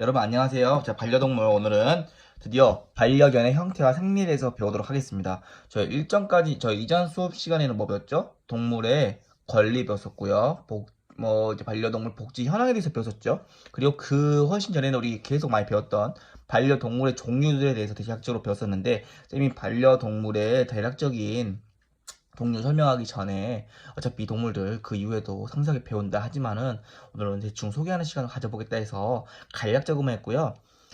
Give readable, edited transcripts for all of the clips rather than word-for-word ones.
여러분 안녕하세요. 자, 반려동물 오늘은 드디어 반려견의 형태와 생리에 대해서 배우도록 하겠습니다. 저 이전 수업 시간에는 뭐 배웠죠? 동물의 권리 배웠었고요. 이제 반려동물 복지 현황에 대해서 배웠었죠. 그리고 그 훨씬 전에는 우리 계속 많이 배웠던 반려동물의 종류들에 대해서 대략적으로 배웠었는데, 쌤이 반려동물의 대략적인 동료 설명하기 전에 어차피 이 동물들 그 이후에도 상세하게 배운다 하지만은 오늘은 대충 소개하는 시간을 가져보겠다 해서 간략적으로만 했고요.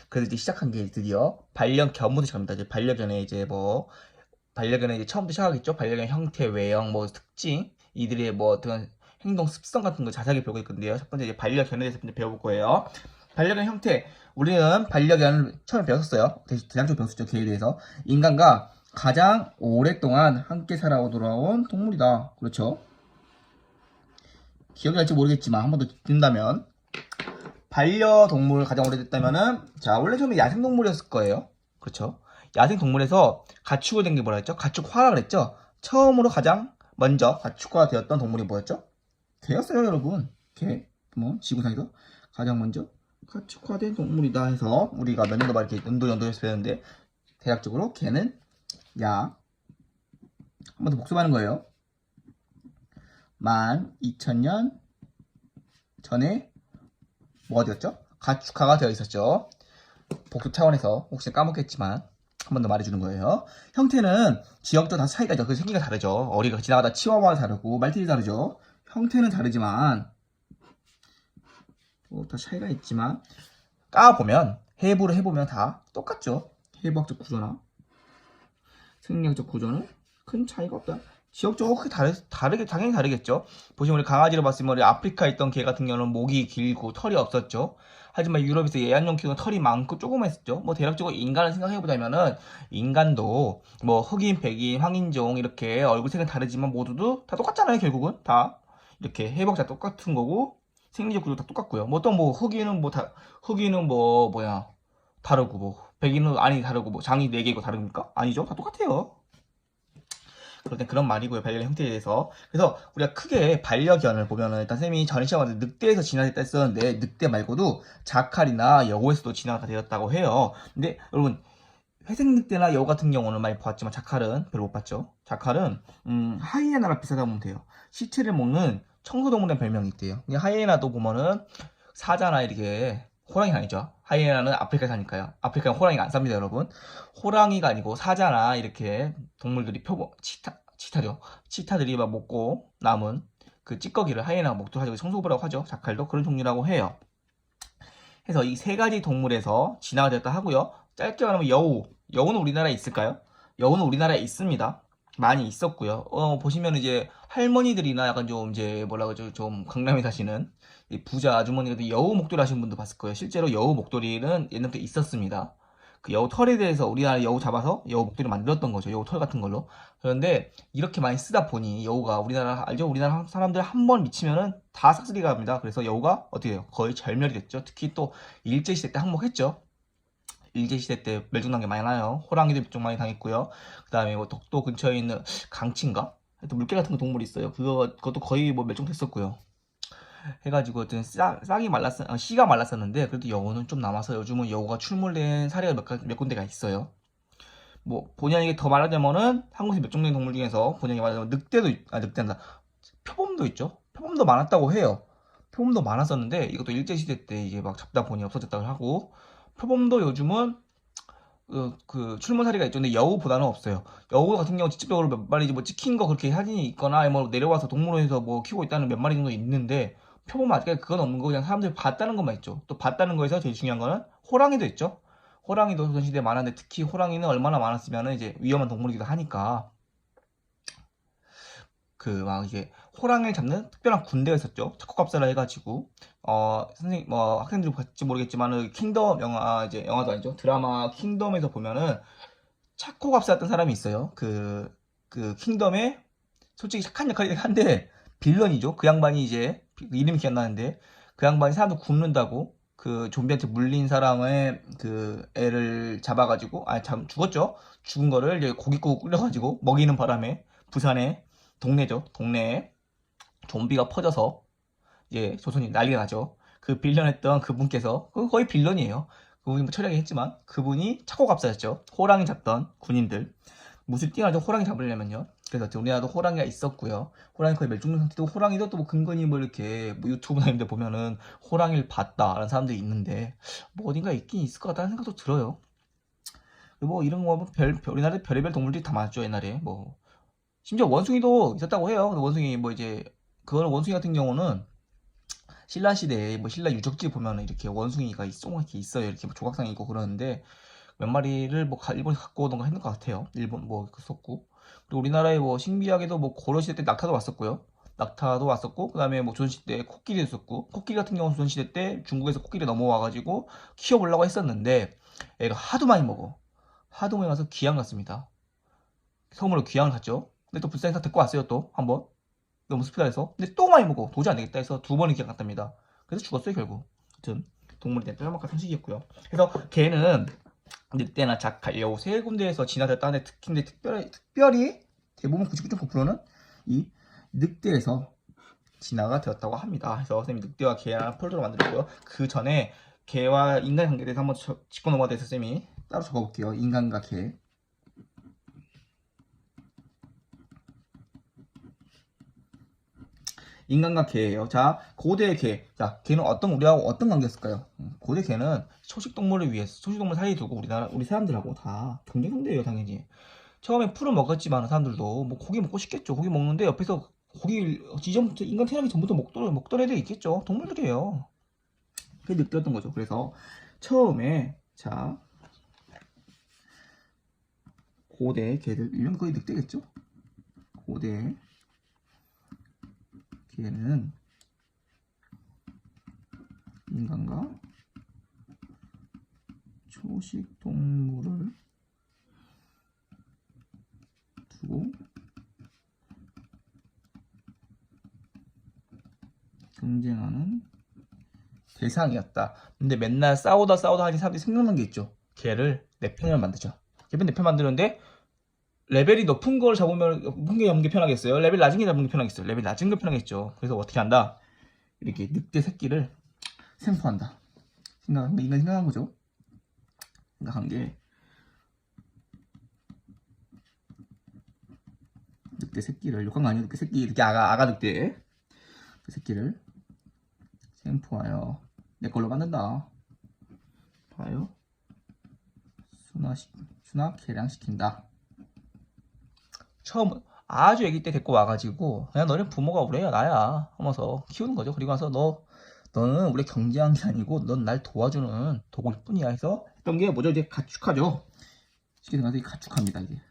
그래서 이제 시작한 게 드디어 반려견부터 시작합니다. 이제 반려견의 이제 처음부터 시작하겠죠. 반려견 형태, 외형, 뭐 특징, 이들의 뭐 어떤 행동 습성 같은 거 자세하게 배우고 있건데요. 첫 번째 이제 반려견에 대해서 먼저 배워볼 거예요. 반려견 형태. 우리는 반려견을 처음에 배웠었어요. 대략적으로 배웠었죠. 개에 대해서. 인간과 가장 오랫동안 함께 살아오돌아온 동물이다. 그렇죠? 기억이 날지 모르겠지만 한 번 더 듣는다면 반려동물 가장 오래됐다면은 자 원래 처음에 야생동물이었을 거예요. 그렇죠? 야생동물에서 가축을 된 게 뭐라 했죠? 가축화라 그랬죠? 처음으로 가장 먼저 가축화 되었던 동물이 뭐였죠? 개였어요, 여러분. 개. 뭐 지구상에서 가장 먼저 가축화된 동물이다 해서 우리가 몇 년도 막 이렇게 연도에서 배웠는데 대략적으로 개는 약 한 번 더 복습하는 거예요. 12,000년 전에 뭐가 되었죠? 가축화가 되어 있었죠. 복습 차원에서 혹시 까먹겠지만 한 번 더 말해주는 거예요. 형태는 지역도 다 차이가 있죠. 그 생기가 다르죠. 어리가 지나가다 치와와가 다르고 말티즈 다르죠. 형태는 다르지만 다 차이가 있지만 까보면 해부를 해보면 다 똑같죠. 해부학적 구조나 생리학적 구조는 큰 차이가 없다. 지역적으로 크게 다르게 당연히 다르겠죠. 보시면 우리 강아지를 봤으면 우리 아프리카에 있던 개 같은 경우는 목이 길고 털이 없었죠. 하지만 유럽에서 애완용 키우는 털이 많고 조그맣었죠. 뭐 대략적으로 인간을 생각해보자면은 인간도 뭐 흑인, 백인, 황인종 이렇게 얼굴색은 다르지만 모두도 다 똑같잖아요. 결국은 다 이렇게 해부학 다 똑같은 거고 생리적 구조 다 똑같고요. 뭐 또 뭐 흑인은 뭐 뭐야 다르고 뭐 백인은 아니 다르고 뭐 장이 4개고 다릅니까? 아니죠. 다 똑같아요. 그런데 그런 말이고요. 반려견 형태에 대해서. 그래서 우리가 크게 반려견을 보면은 일단 쌤이 전 시험에 늑대에서 진화됐다 했었는데 늑대 말고도 자칼이나 여우에서도 진화가 되었다고 해요. 근데 여러분 회색 늑대나 여우 같은 경우는 많이 봤지만 자칼은 별로 못 봤죠. 자칼은 하이에나랑 비슷하다고 보면 돼요. 시체를 먹는 청소동물의 별명이 있대요. 하이에나도 보면은 사자나 이렇게 호랑이가 아니죠. 하이에나는 아프리카에 사니까요. 아프리카는 호랑이가 안 삽니다, 여러분. 호랑이가 아니고 사자나 이렇게 동물들이 치타죠. 치타들이 막 먹고 남은 그 찌꺼기를 하이에나가 먹도록 하죠. 청소부라고 하죠. 자칼도 그런 종류라고 해요. 그래서 이 세 가지 동물에서 진화가 됐다 하고요. 짧게 말하면 여우. 여우는 우리나라에 있을까요? 여우는 우리나라에 있습니다. 많이 있었고요. 보시면 이제 할머니들이나 약간 좀 이제 뭐라 그러죠? 좀 강남에 사시는 이 부자 아주머니들 여우 목도리 하시는 분도 봤을 거예요. 실제로 여우 목도리는 옛날부터 있었습니다. 그 여우 털에 대해서 우리나라 여우 잡아서 여우 목도리 만들었던 거죠. 여우 털 같은 걸로. 그런데 이렇게 많이 쓰다 보니 여우가 우리나라 알죠? 우리나라 사람들 한 번 미치면은 다 싹쓸이가 합니다. 그래서 여우가 어떻게 해요? 거의 절멸이 됐죠. 특히 또 일제시대 때 항복했죠. 일제시대 때 멸종당한 게 많이 나요. 호랑이도 멸종 많이 당했고요. 그 다음에 뭐 독도 근처에 있는 강치인가? 하여튼 물개 같은 거 동물이 있어요. 그것도 거의 뭐 멸종됐었고요. 해가지고 어떤 씨가 말랐었는데 그래도 여우는 좀 남아서 요즘은 여우가 출몰된 사례가 몇 군데가 있어요. 뭐 본의 아니게 더 말하자면은 한국에서 멸종된 동물 중에서 본의 아니게 말하자면 늑대다 표범도 있죠. 표범도 많았다고 해요. 표범도 많았었는데 이것도 일제시대 때 이제 막 잡다 보니 없어졌다고 하고 표범도 요즘은 그 출몰 사례가 있죠. 근데 여우보다는 없어요. 여우 같은 경우 직접적으로 몇 마리 뭐 찍힌 거 그렇게 사진이 있거나 뭐 내려와서 동물원에서 뭐 키우고 있다는 몇 마리 정도 있는데 표범은 아직까지 그건 없는 거 그냥 사람들이 봤다는 것만 있죠. 또 봤다는 거에서 제일 중요한 거는 호랑이도 있죠. 호랑이도 조선시대에 많았는데 특히 호랑이는 얼마나 많았으면 이제 위험한 동물이기도 하니까 그 막 이제 호랑이를 잡는 특별한 군대가 있었죠. 착고갑사라 해가지고 선생님 뭐 학생들이 봤지 모르겠지만은 킹덤 영화 이제 영화도 아니죠. 드라마 킹덤에서 보면은 착고갑사였던 사람이 있어요. 그 킹덤에 솔직히 착한 역할이긴 한데 빌런이죠. 그 양반이 이제 이름이 기억나는데 그 양반이 사람들 굽는다고 그 좀비한테 물린 사람의 그 애를 잡아가지고 죽었죠. 죽은 거를 이제 고깃국 끓여가지고 먹이는 바람에 부산에 동네죠. 동네에 좀비가 퍼져서 이제 조선이 난리가 나죠. 그 빌런했던 그분께서 거의 빌런이에요. 그분이 뭐 처리하긴 했지만 그분이 착고갑사였죠. 호랑이 잡던 군인들 무슨 띵하죠. 호랑이 잡으려면요. 그래서 우리나라도 호랑이가 있었고요. 호랑이 거의 멸종된 상태도 호랑이도 또 뭐 근거니 뭐 이렇게 뭐 유튜브나 이런 데 보면은 호랑이를 봤다라는 사람들이 있는데 뭐 어딘가 있긴 있을 것 같다는 생각도 들어요. 뭐 이런 거 우리나라에 별의별 동물들이 다 많았죠 옛날에. 뭐 심지어 원숭이도 있었다고 해요. 근데 원숭이 뭐 이제 그거는 원숭이 같은 경우는 신라 시대에 뭐 신라 유적지 보면은 이렇게 원숭이가 조그맣게 있어요. 이렇게 뭐 조각상이 있고 그러는데 몇 마리를 뭐 일본이 갖고 오던가 했는 것 같아요. 일본 뭐 있었고 그리고 우리나라에 뭐 신기하게도 뭐 고려시대 때 낙타도 왔었고요. 낙타도 왔었고 그다음에 뭐 조선시대 때 코끼리도 있었고 코끼리 같은 경우는 조선시대 때 중국에서 코끼리 넘어와가지고 키워보려고 했었는데 애가 하도 많이 먹어. 하도 많이 와서 귀양 갔습니다. 섬으로 귀양을 갔죠. 근데 또 불쌍해서 데리고 왔어요 또 한번. 너무 습하다 해서 근데 또 많이 먹어 도저히 안 되겠다 해서 두 번을 기약 갔답니다. 그래서 죽었어요 결국. 아무튼 동물이 된 뼈아막한 상식이었고요. 그래서 걔는 늑대나 자칼 여우 세 군데에서 진화됐다는데 특별히 대부분 99.9%는 이 늑대에서 진화가 되었다고 합니다. 그래서 선생님이 늑대와 개랑 폴더로 만들었고요. 그 전에 개와 인간의 관계에 대해서 한번 짚고 넘어가야 돼서 선생님이 따로 적어볼게요. 인간과 개. 인간과 개예요. 자, 고대 개. 자, 개는 우리하고 어떤 관계였을까요? 고대 개는 초식동물을 위해서, 초식동물 사이에 두고 우리 사람들하고 다 경쟁 상대예요, 당연히. 처음에 풀을 먹었지만 사람들도 뭐 고기 먹고 싶겠죠. 고기 먹는데 옆에서 고기, 이전부터 인간 태어나기 전부터 먹던 애들이 있겠죠. 동물들이에요. 그게 늑대였던 거죠. 그래서 처음에, 자, 고대 개들, 이런 거의 늑대겠죠? 고대 개는 인간과 초식 동물을 두고 경쟁하는 대상이었다. 근데 맨날 싸우다 하니 사람들이 생각난 게 있죠. 걔를 내 편을 만들자. 걔를 내 편 만드는데 레벨이 높은 걸 잡으면 높은 게 잡는 게 편하겠어요. 레벨 낮은 게 잡는 게 편하겠어요. 레벨 낮은 게 편하겠죠. 그래서 어떻게 한다? 이렇게 늑대 새끼를 생포한다. 인간이 생각한 거죠. 생각한 게 늑대 새끼를 욕한 거 아니에요. 늑대 새끼 이렇게 아가 늑대 그 새끼를 생포하여 내 걸로 만든다. 봐요. 순화 개량시킨다. 처음 아주 아기 때 데리고 와가지고 그냥 너네 부모가 우리야 나야 하면서 키우는 거죠. 그리고 나서 너는 우리 경제한 게 아니고 넌 날 도와주는 도구일 뿐이야 해서 했던 게 뭐죠? 이제 가축하죠. 쉽게 생각해서 가축합니다. 이게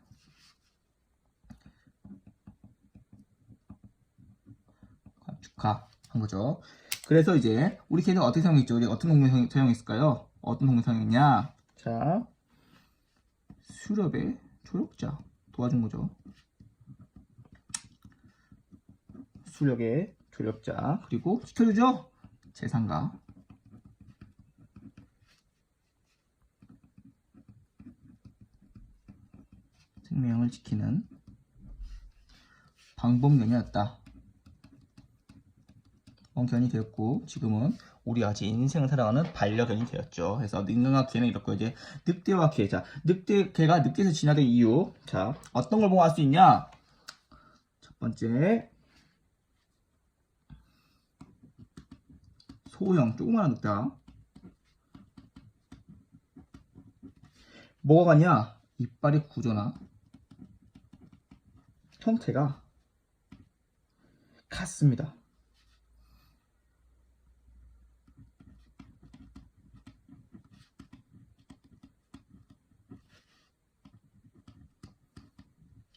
가축화 한 거죠. 그래서 이제 우리 개는 어떻게 사용했죠? 우리 어떤 동물 사용했을까요? 어떤 동물 사용했냐? 자, 수렵의 조력자 도와준 거죠. 수력의 조력자 그리고 지켜주죠. 재산가 생명을 지키는 방법견이었다. 견이 되었고 지금은 우리 아직 인생을 살아가는 반려견이 되었죠. 그래서 인간과 개는 이렇고 이제 늑대와 개. 자, 개가 늑대에서 진화된 이유. 자, 어떤 걸 보고 알 수 있냐? 첫 번째 소형 조그마한 늑대야. 뭐가 같냐? 이빨의 구조나 형태가 같습니다.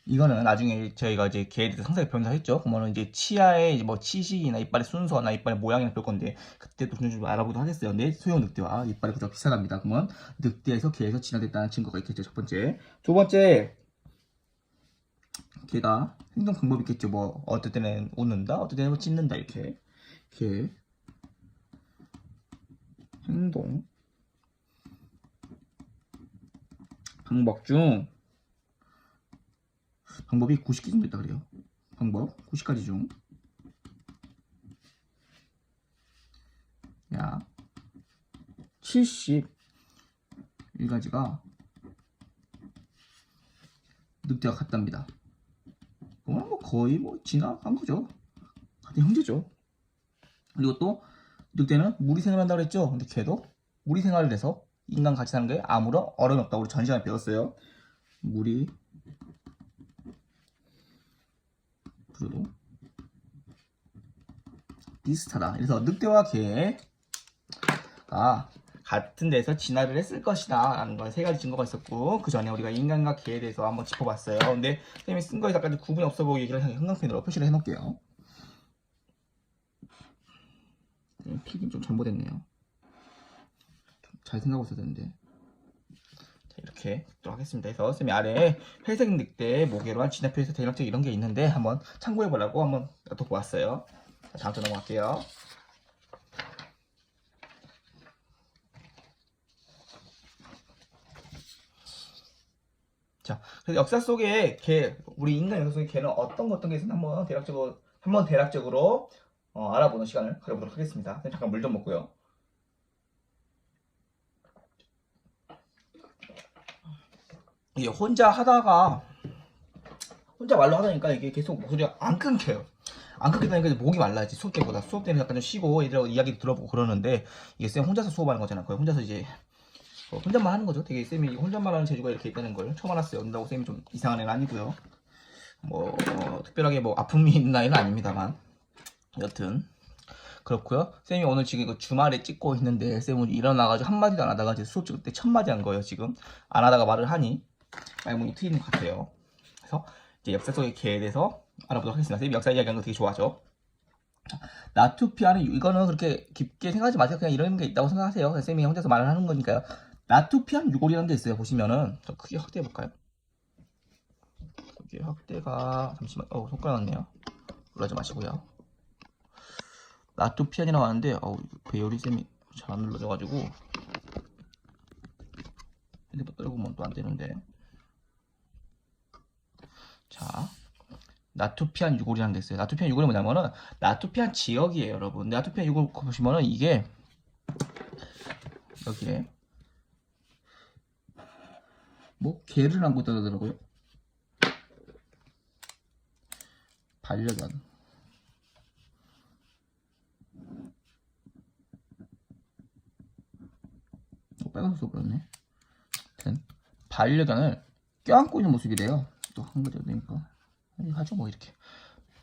이거는 나중에 저희가 이제 개에 대해서 상세히 변사했죠. 그러면 이제 치아의 뭐 치식이나 이빨의 순서나 이빨의 모양이나 볼 건데 그때 또 좀 알아보도록 하겠어요. 근데 소형 늑대와 이빨의 구조가 비슷합니다. 그러면 늑대에서 개에서 진화됐다는 증거가 있겠죠. 첫 번째. 두 번째, 개가 행동 방법이 있겠죠. 뭐 어떨 때는 웃는다, 어떨 때는 짖는다 이렇게. 개 행동 방법이 90개 정도 있다 그래요. 방법 90가지 중 약 71가지가 늑대와 같답니다. 그건 뭐 거의 뭐 지나간 거죠. 같은 형제죠. 그리고 또 늑대는 무리 생활을 한다고 그랬죠. 근데 걔도 무리 생활을 해서 인간 같이 사는 게 아무런 어려움이 없다고 우리 전 시간에 배웠어요. 무리 그래도 비슷하다. 그래서 늑대와 개가 같은 데서 진화를 했을 것이다 라는 건 세 가지 증거가 있었고, 그 전에 우리가 인간과 개에 대해서 한번 짚어봤어요. 근데 선생님이 쓴 거에 약간 구분이 없어 보이게 형광펜으로 표시를 해놓을게요. 필기 좀 잘못했네요. 잘 생각하고 있어야 되는데. 자, 이렇게 또 하겠습니다. 그래서 선생님이 아래에 회색 늑대 모계로 한 진화표에서 대략적 이런 게 있는데 한번 참고해보려고 한번 또 보았어요. 자, 다음 주 넘어갈게요. 자, 그래서 역사 속에 우리 인간 역사 속에 개는 어떤 게 있었나 한번 대략적으로 알아보는 시간을 가져보도록 하겠습니다. 잠깐 물 좀 먹고요. 이게 혼자 말로 하다니까 이게 계속 목소리가 안 끊겨요. 안 끊기다니까 목이 말라지. 수업 때는 약간 좀 쉬고 애들하고 이야기 들어보고 그러는데, 이게 쌤 혼자서 수업하는 거잖아. 거의 혼자서 이제 혼잣말 하는 거죠. 되게 쌤이 혼잣말 하는 재주가 이렇게 있다는 걸 처음 알았어요. 그런다고 쌤이 좀 이상한 애는 아니고요. 뭐 특별하게 뭐 아픔이 있는 아이는 아닙니다만, 여튼 그렇고요. 쌤이 오늘 지금 이거 주말에 찍고 있는데 쌤은 일어나가지고 한마디도 안 하다가 이제 수업 찍을 때 첫 마디 한 거예요. 지금 안 하다가 말을 하니 말문이 트이는 것 같아요. 그래서 이제 역사 속의 개에 대해서 알아보도록 하겠습니다. 쌤이 역사 이야기하는 거 되게 좋아하죠. 나투피아는 이거는 그렇게 깊게 생각하지 마세요. 그냥 이런 게 있다고 생각하세요. 쌤이 혼자서 말을 하는 거니까요. 나투피안 유골이라는 게 있어요. 보시면은 더 크게 확대해 볼까요? 이게 확대가 잠시만. 손가락 났네요. 놀라지 마시고요. 나투피안이라고 하는데 배열이 쌤이 잘 안 눌러져가지고 핸드폰 떨고 보면 또 안 되는데. 자, 나투피안 유골이라는 게 있어요. 나투피안 유골이 뭐냐면은 나투피안 지역이에요, 여러분. 나투피안 유골 보시면은 이게 여기에 뭐 개를 안고 있다더라고요. 반려견. 빨간색 써버렸네. 반려견을 껴안고 있는 모습이래요. 또 한글이 되니까 하죠 뭐 이렇게.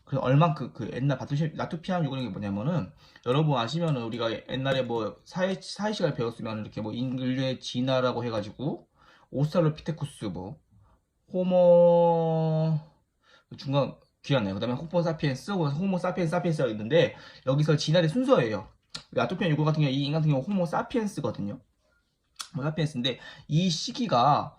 그래서 얼만큼 그 옛날 나투피안 유골이 뭐냐면은, 여러분 아시면은 우리가 옛날에 뭐 사회 시간을 배웠으면 이렇게 뭐 인류의 진화라고 해가지고 오스트랄로피테쿠스 뭐 호모 중간 기억나요. 그다음에 호모 사피엔스가 있는데, 여기서 진화의 순서예요. 나투피안 유골 같은 경우 이 인간 같은 경우 호모 사피엔스거든요. 호모 사피엔스인데 이 시기가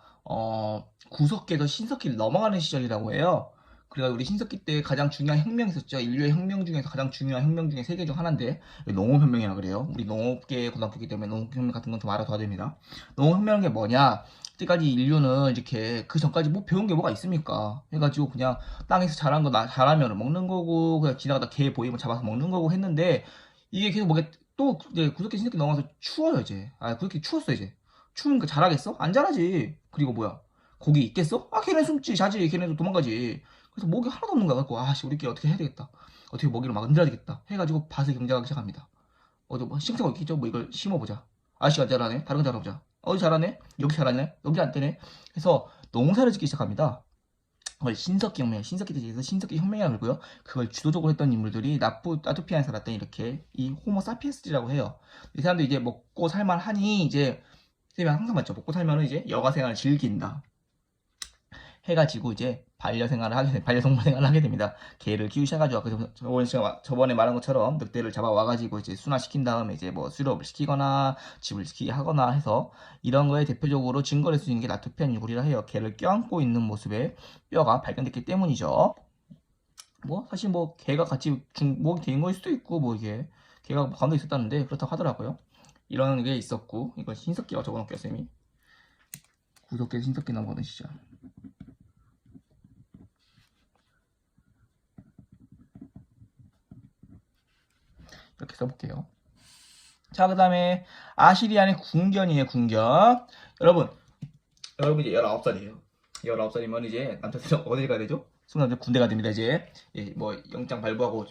구석기에서 신석기를 넘어가는 시절이라고 해요. 그래서 우리 신석기 때 가장 중요한 혁명이 있었죠. 인류의 혁명 중에서 가장 중요한 혁명 중에 세 개 중 하나인데 농업혁명이라 그래요. 우리 농업계 고등학교이기 때문에 농업혁명 같은 건 좀 알아둬야 됩니다. 농업혁명이 뭐냐? 그때까지 인류는 이렇게 그 전까지 뭐 배운 게 뭐가 있습니까? 해가지고 그냥 땅에서 자란 거 자라면 먹는 거고, 그냥 지나가다 개 보이면 잡아서 먹는 거고 했는데, 이게 계속 뭐게 또 이제 구석기 신석기 넘어가서 추워요 이제. 구석기 추웠어 이제. 추우니까 잘하겠어? 안 잘하지. 그리고 뭐야? 고기 있겠어? 걔네 숨지, 자지, 걔네도 도망가지. 그래서 먹이 하나도 없는 거야. 갖고, 우리끼리 어떻게 해야 되겠다. 어떻게 먹이를 막 만들어야 되겠다. 해가지고 밭을 경작하기 시작합니다. 뭐 싱싱한 거 있겠죠? 뭐 이걸 심어보자. 아저씨가 잘하네. 다른 거 잘해보자. 잘하네. 여기 잘하네. 여기 안 되네. 해서 농사를 짓기 시작합니다. 그걸 신석기 때 대해서 신석기 혁명이라고 그러고요. 그걸 주도적으로 했던 인물들이 나투피안에 살았던 이렇게 이 호모 사피엔스라고 해요. 이 사람들이 이제 먹고 살만하니 이제 쌤이 항상 맞죠. 먹고 살면은 이제 여가 생활을 즐긴다 해가지고 이제 반려동물 생활을 하게 됩니다. 개를 키우기 시작하죠. 그래서 저번에 말한 것처럼 늑대를 잡아와가지고 이제 순화시킨 다음에 이제 뭐 수렵을 시키거나 집을 지키게 하거나 해서, 이런 거에 대표적으로 증거를 수 있는 게 나투피안 유골이라 해요. 개를 껴안고 있는 모습의 뼈가 발견됐기 때문이죠. 뭐 사실 뭐 개가 같이 중목이 된 거일 수도 있고, 뭐 이게 개가 가운데 있었다는데 그렇다고 하더라고요. 이런 게 있었고, 이건 신석기가 적어놓을게요, 쌤이. 구석기 신석기 넘어가던 시절. 이렇게 써볼게요. 자, 그 다음에 아시리안의 궁견이에요, 궁견. 여러분 이제 19살이에요. 19살이면 이제 남자들은 어딜 가야 되죠? 순간 군대가 됩니다, 이제. 예, 뭐 영장 발부하고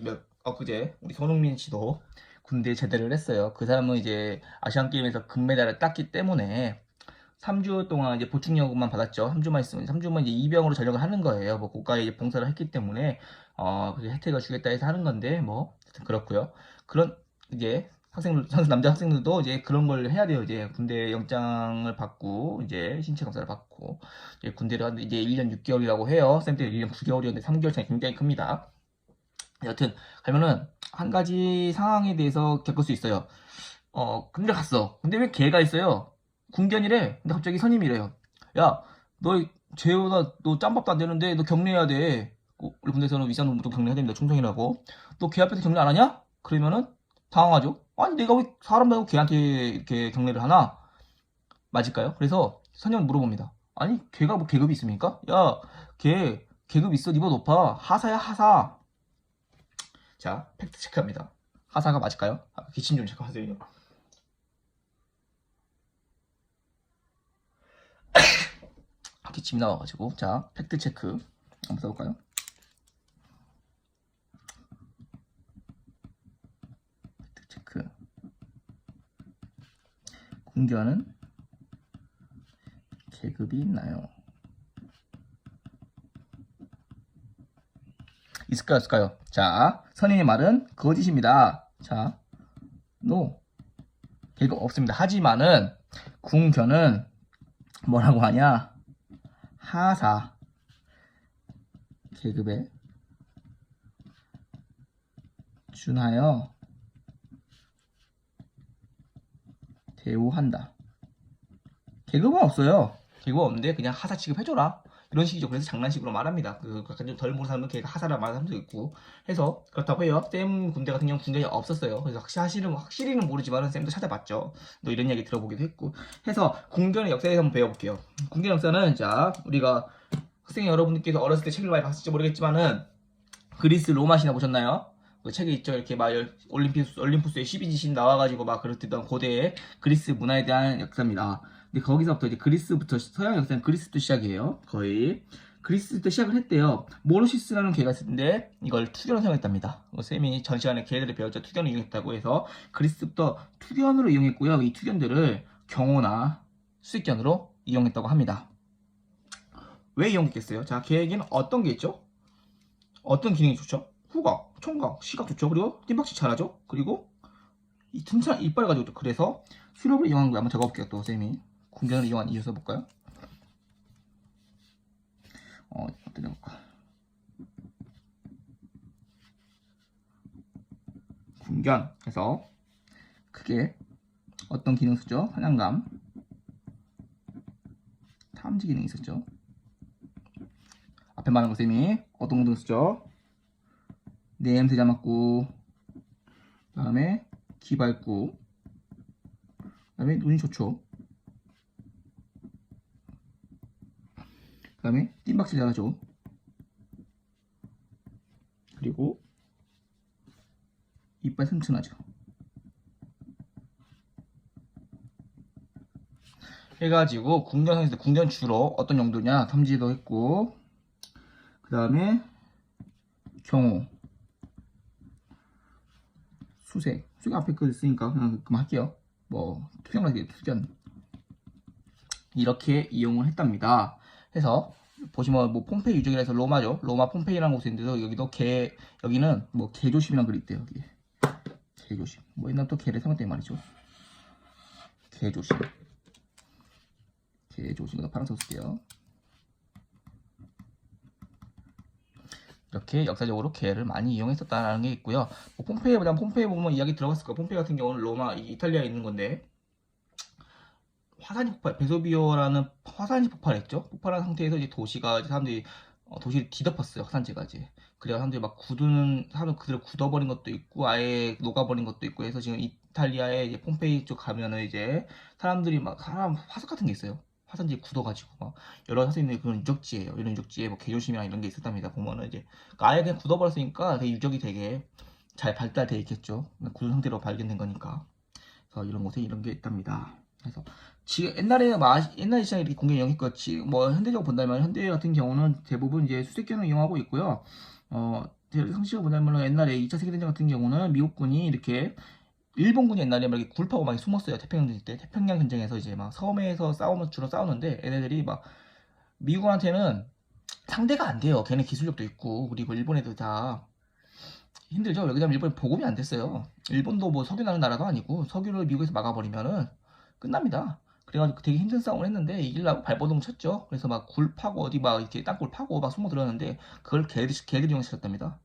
엊그제 우리 손흥민 씨도 군대에 제대를 했어요. 그 사람은 이제 아시안 게임에서 금메달을 땄기 때문에 3주 동안 이제 보충연금만 받았죠. 3주만 있으면 3주만 이제 입영으로 전역을 하는 거예요. 뭐 국가에 이제 봉사를 했기 때문에 그게 혜택을 주겠다 해서 하는 건데 뭐 그렇고요. 그런 이제 남자 학생들도 이제 그런 걸 해야 돼요. 이제 군대 영장을 받고 이제 신체 검사를 받고 이제 군대를 한 이제 1년 6개월이라고 해요. 쌤 때 1년 9개월이었는데 3개월 차이 굉장히 큽니다. 여튼 가면은 한 가지 상황에 대해서 겪을 수 있어요. 군대 갔어. 근데 왜 걔가 있어요? 군견이래. 근데 갑자기 선임이래요. 야, 너 재호나 너 짬밥도 안 되는데 너 격려해야 돼. 우리 군대에서는 위상도 무조건 격려해야 됩니다. 충성이라고. 너 걔 앞에서 격려 안 하냐? 그러면은 당황하죠. 아니 내가 왜 사람 말고 걔한테 이렇게 격려를 하나? 맞을까요? 그래서 선임은 물어봅니다. 아니 걔가 뭐 계급이 있습니까? 야, 걔 계급 있어. 니보다 높아. 하사야 하사. 자, 팩트 체크합니다. 하사가 맞을까요? 기침 좀 체크하세요. 기침이 나와가지고 자, 팩트 체크 한번 써볼까요? 팩트 체크. 군견은 계급이 있나요? 있을까요, 없을까요? 자, 선임의 말은 거짓입니다. 자, NO. 계급 없습니다. 하지만은 군견은 뭐라고 하냐? 하사 계급에 준하여 대우한다. 계급은 없어요. 계급 없는데 그냥 하사 취급해줘라. 이런 식이죠. 그래서 장난식으로 말합니다. 약간 좀 덜 모르는 사람은 걔가 하사라 말하는 사람도 있고 해서 그렇다고 해요. 쌤 군대 같은 경우는 군견이 없었어요. 그래서 확실히는 모르지만 쌤도 찾아봤죠. 또 이런 얘기 들어보기도 했고 해서 군견의 역사에 대해서 한번 배워볼게요. 군견 역사는 자 우리가 학생 여러분들께서 어렸을 때 책을 많이 봤을지 모르겠지만은 그리스 로마 신화 보셨나요? 그 책에 있죠. 이렇게 막 올림푸스의 12지신 나와가지고 막 그랬던 고대의 그리스 문화에 대한 역사입니다. 근데 거기서부터 이제 그리스부터 서양 역사는 그리스부터 시작이에요. 거의 그리스부터 시작을 했대요. 모르시스라는 개가 있었는데 이걸 투견을 사용했답니다. 쌤이 전 시간에 개들을 배웠죠. 투견을 이용했다고 해서 그리스부터 투견으로 이용했고요. 이 투견들을 경호나 수익견으로 이용했다고 합니다. 왜 이용했겠어요? 자, 개에게는 어떤 게 있죠? 어떤 기능이 좋죠? 후각, 청각, 시각 좋죠. 그리고 뜀박질 잘하죠. 그리고 이 튼튼한 이빨 가지고 그래서 수렵을 이용한 거 한번 적어볼게요. 또 쌤이 군견을 이용한 이유 써볼까요? 어떤 해볼까? 군견 해서 그게 어떤 기능 쓰죠? 사냥감, 탐지 기능이 있었죠. 앞에 말한 거 쌤이 어떤 기능 쓰죠? 냄새 잡았고, 그 다음에 귀 밟고, 그 다음에 눈이 좋죠. 그 다음에 뜀박질 잘하죠. 그리고 이빨 튼튼하죠. 해가지고 군견에서 군견 주로 어떤 용도냐 탐지도 했고, 그 다음에 경호, 수색 앞에 거 있으니까 그냥 그만할게요. 뭐 투견하게 투견 이렇게 이용을 했답니다. 해서 보시면 뭐 폼페이 유적이라 해서 로마죠. 로마 폼페이라는 곳이 있는데도 여기도 여기는 뭐 개조심이라는 글이 있대요. 여기 개조심 뭐 옛날 또 개를 사용했단 말이죠. 개조심 이거 파란색 쓸게요. 이렇게 역사적으로 개를 많이 이용했었다는 게 있고요. 뭐 폼페이에 보면 이야기 들어갔을 거예요. 폼페이 같은 경우는 로마, 이탈리아에 있는 건데 화산이 폭발, 베소비오라는 화산이 폭발했죠. 폭발한 상태에서 이제 도시가 사람들이 도시를 뒤덮었어요. 화산재가 이제. 그래야 사람들이 막 사람 그대로 굳어버린 것도 있고 아예 녹아버린 것도 있고 해서 지금 이탈리아의 이제 폼페이 쪽 가면은 이제 사람들이 막 화석 같은 게 있어요. 화산재 굳어가지고 막 여러 화산들이 그런 유적지예요. 이런 유적지에 뭐 개조심이나 이런 게 있었답니다. 보면은 이제 아예 그냥 굳어버렸으니까 되게 유적이 되게 잘 발달돼 있겠죠. 굳은 상태로 발견된 거니까. 그래서 이런 곳에 이런 게 있답니다. 그래서 지금 옛날 시장에 이렇게 공개 이용했고 지금 뭐 현대적으로 본다면 현대 같은 경우는 대부분 이제 수색견을 이용하고 있고요. 상식으로 본다면 옛날에 2차 세계대전 같은 경우는 미국군이 이렇게 일본군이 옛날에 막 이렇게 굴파고 막 숨었어요. 태평양 때 태평양 전쟁에서 이제 막 섬에서 싸우면 주로 싸우는데 얘네들이 막 미국한테는 상대가 안 돼요. 걔네 기술력도 있고 그리고 일본 애들 다 힘들죠. 왜냐면 일본이 보급이 안 됐어요. 일본도 뭐 석유 나는 나라도 아니고 석유를 미국에서 막아버리면은 끝납니다. 그래가지고 되게 힘든 싸움을 했는데 이기려고 발버둥 쳤죠. 그래서 막 굴 파고 어디 막 이렇게 땅굴 파고 막 숨어 들었는데 그걸 걔들이 이용시켰답니다.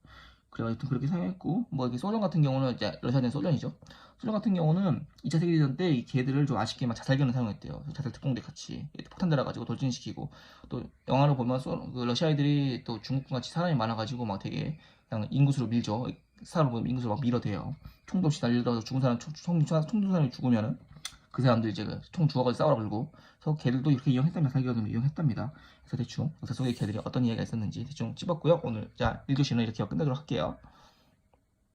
그래가지고 그렇게 사용했고 뭐 이렇게 소련 같은 경우는 이제 러시아는 소련이죠. 소련 같은 경우는 2차 세계대전 때 이 걔들을 좀 아쉽게 막 자살견을 사용했대요. 자살 특공대 같이 폭탄 달아가지고 돌진시키고 또 영화를 보면 그 러시아 애들이 또 중국군 같이 사람이 많아가지고 막 되게 그냥 인구수로 밀죠. 사람 보면 인구수로 막 밀어대요. 총도 없이 날려들어서 죽은 사람 총든 사람이 죽으면은 그 사람들 이제 총 주워가지고 싸우라 그러고 그래서 걔들도 이렇게 이용했답니다. 사기관으로 이용했답니다. 그래서 대충 역사 속에 걔들이 어떤 이야기가 있었는지 대충 찝었고요. 오늘 자 1교시는 이렇게 끝내도록 할게요.